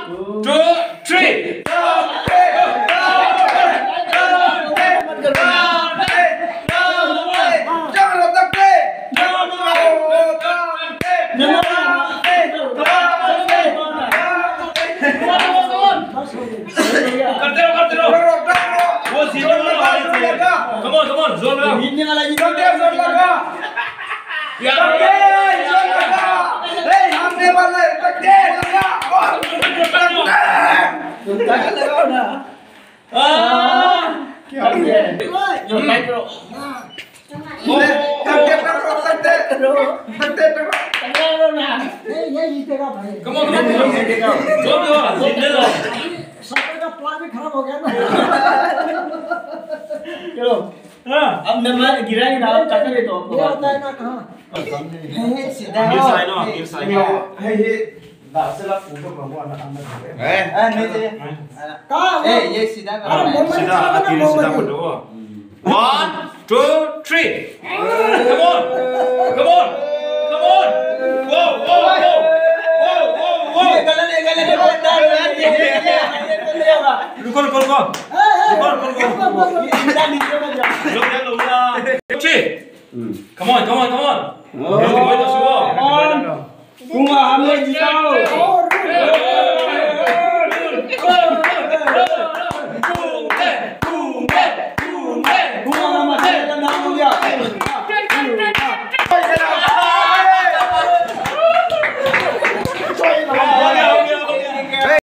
two, three. करते रहो वो सीधे वाला कम ऑन जोर लगा हिलने वाला जी जोर लगा यार जोर लगा ए हमने वाला टक्के लगा लगाओ ना क्या है जो टाइप करो करो ना ये जीतेगा भाई कम ऑन जीतेगा जोर दो जीतेगा सफर का प्लान भी खराब हो गया ना चलो हां अब मैं गिरा नहीं ना चक्कर ले तो आपको होता है ना कहां सीधा गिर साइड ना गिर साइड है ये दासला फोटो भगवान अंदर है नहीं चाहिए कहां ए ये सीधा करो सीधा सीधा फोटो 1 2 3 come on वो गलत रुको come on